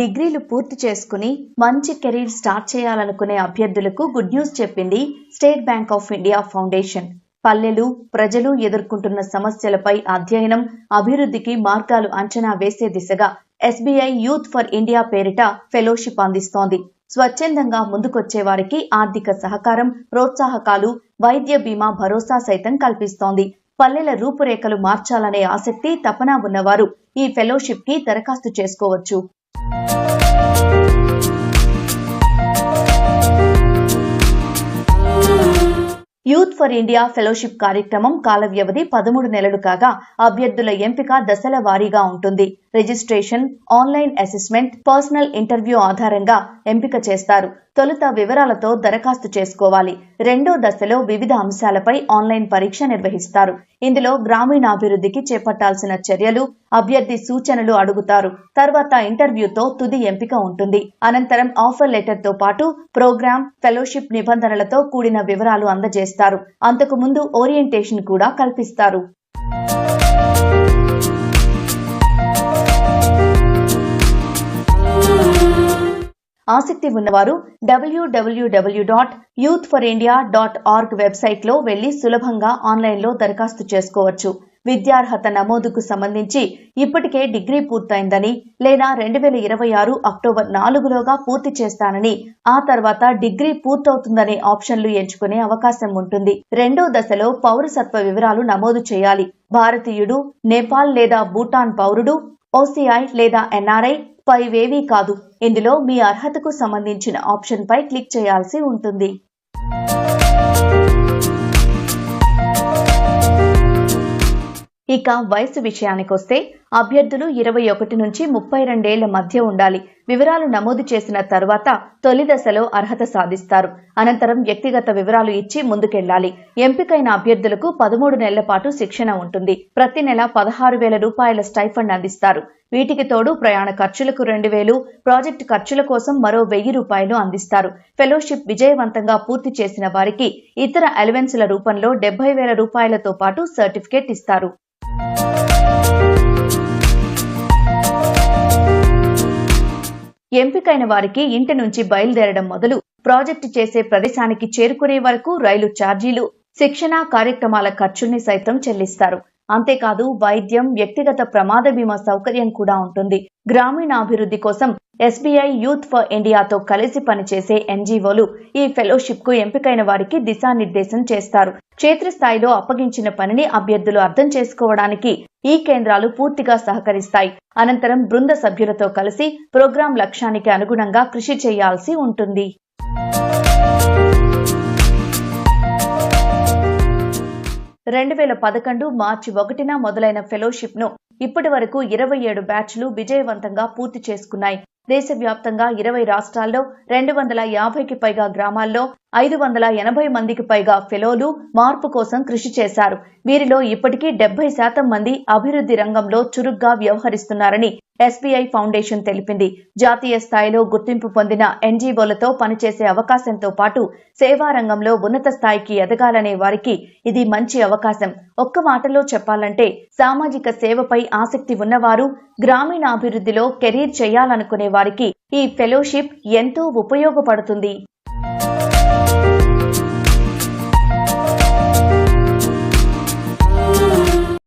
డిగ్రీలు పూర్తి చేసుకుని మంచి కెరీర్ స్టార్ట్ చేయాలనుకునే అభ్యర్థులకు గుడ్ న్యూస్ చెప్పింది state bank of India foundation. పల్లెలు, ప్రజలు ఎదుర్కొంటున్న సమస్యలపై అధ్యయనం, అభివృద్ధికి మార్గాలు అంచనా వేసే దిశగా ఎస్బీఐ యూత్ ఫర్ ఇండియా పేరిట ఫెలోషిప్ అందిస్తోంది. స్వచ్ఛందంగా ముందుకొచ్చే వారికి ఆర్థిక సహకారం, ప్రోత్సాహకాలు, వైద్య బీమా భరోసా సైతం కల్పిస్తోంది. పల్లెల రూపురేఖలు మార్చాలనే ఆసక్తి, తపన ఉన్నవారు ఈ ఫెలోషిప్ కి దరఖాస్తు చేసుకోవచ్చు. యూత్ ఫర్ ఇండియా ఫెలోషిప్ కార్యక్రమం కాల వ్యవధి 13 నెలలు కాగా అభ్యర్థుల ఎంపిక దశల వారీగా ఉంటుంది. Registration, online assessment, personal interview ఆధారంగా ఎంపిక చేస్తారు. తొలుత వివరాలతో దరఖాస్తు చేసుకోవాలి. రెండో దశలో వివిధ అంశాలపై ఆన్లైన్ పరీక్ష నిర్వహిస్తారు. ఇందులో గ్రామీణాభివృద్ధికి చేపట్టాల్సిన చర్యలు, అభ్యర్థి సూచనలు అడుగుతారు. తర్వాత ఇంటర్వ్యూతో తుది ఎంపిక ఉంటుంది. అనంతరం ఆఫర్ లెటర్ తో పాటు ప్రోగ్రామ్, ఫెలోషిప్ నిబంధనలతో కూడిన వివరాలు అందజేస్తారు. అంతకు ముందు ఓరియంటేషన్ కూడా కల్పిస్తారు. ఆసక్తి ఉన్నవారు www.youthforindia.org వెబ్సైట్లో వెళ్లి సులభంగా ఆన్లైన్లో దరఖాస్తు చేసుకోవచ్చు. విద్యార్హత నమోదుకు సంబంధించి ఇప్పటికే డిగ్రీ పూర్తయిందని లేదా 2026 అక్టోబర్ 4లోగా పూర్తి చేస్తానని, ఆ తర్వాత డిగ్రీ పూర్తవుతుందనే ఆప్షన్లు ఎంచుకునే అవకాశం ఉంటుంది. రెండో దశలో పౌరసత్వ వివరాలు నమోదు చేయాలి. భారతీయుడు, నేపాల్ లేదా భూటాన్ పౌరుడు, ఓసీఐ లేదా ఎన్ఆర్ఐ పైవేవీ కాదు. ఇందులో మీ అర్హతకు సంబంధించిన ఆప్షన్ పై క్లిక్ చేయాల్సి ఉంటుంది. ఇక వయసు విషయానికొస్తే అభ్యర్థులు 21 నుంచి 32 ఏళ్ల మధ్య ఉండాలి. వివరాలు నమోదు చేసిన తర్వాత తొలి దశలో అర్హత సాధిస్తారు. అనంతరం వ్యక్తిగత వివరాలు ఇచ్చి ముందుకెళ్లాలి. ఎంపికైన అభ్యర్థులకు 13 నెలల పాటు శిక్షణ ఉంటుంది. ప్రతి నెల 16,000 రూపాయల స్టైఫండ్ అందిస్తారు. వీటికి తోడు ప్రయాణ ఖర్చులకు 2,000, ప్రాజెక్టు ఖర్చుల కోసం మరో 1,000 రూపాయలు అందిస్తారు. ఫెలోషిప్ విజయవంతంగా పూర్తి చేసిన వారికి ఇతర అలవెన్సుల రూపంలో 70,000 రూపాయలతో పాటు సర్టిఫికేట్ ఇస్తారు. ఎంపికైన వారికి ఇంటి నుంచి బయలుదేరడం మొదలు ప్రాజెక్టు చేసే ప్రదేశానికి చేరుకునే వరకు రైలు ఛార్జీలు, శిక్షణ కార్యక్రమాల ఖర్చుల్ని సైతం చెల్లిస్తారు. అంతేకాదు వైద్యం, వ్యక్తిగత ప్రమాద బీమా సౌకర్యం కూడా ఉంటుంది. గ్రామీణాభివృద్ధి కోసం ఎస్బీఐ యూత్ ఫర్ ఇండియాతో కలిసి పనిచేసే ఎన్జీఓలు ఈ ఫెలోషిప్ కు ఎంపికైన వారికి దిశానిర్దేశం చేస్తారు. క్షేత్రస్థాయిలో అప్పగించిన పనిని అభ్యర్థులు అర్థం చేసుకోవడానికి ఈ కేంద్రాలు పూర్తిగా సహకరిస్తాయి. అనంతరం బృంద సభ్యులతో కలిసి ప్రోగ్రాం లక్ష్యానికి అనుగుణంగా కృషి చేయాల్సి ఉంటుంది. మార్చి 1న మొదలైన ఫెలోషిప్ ను ఇప్పటి వరకు 27 బ్యాచ్లు విజయవంతంగా పూర్తి చేసుకున్నాయి. దేశవ్యాప్తంగా 20 రాష్ట్రాల్లో 250కి పైగా గ్రామాల్లో 580 మందికి పైగా ఫెలోలు మార్పు కోసం కృషి చేశారు. వీరిలో ఇప్పటికీ 70% మంది అభివృద్ధి రంగంలో చురుగ్గా వ్యవహరిస్తున్నారని ఎస్బీఐ ఫౌండేషన్ తెలిపింది. జాతీయ స్థాయిలో గుర్తింపు పొందిన ఎన్జీఓలతో పనిచేసే అవకాశంతో పాటు సేవా రంగంలో ఉన్నత స్థాయికి ఎదగాలనే వారికి ఇది మంచి అవకాశం. ఒక్క మాటలో చెప్పాలంటే సామాజిక సేవపై ఆసక్తి ఉన్నవారు, గ్రామీణాభివృద్ధిలో కెరీర్ చేయాలనుకునే వారికి ఈ ఫెలోషిప్ ఎంతో ఉపయోగపడుతుంది.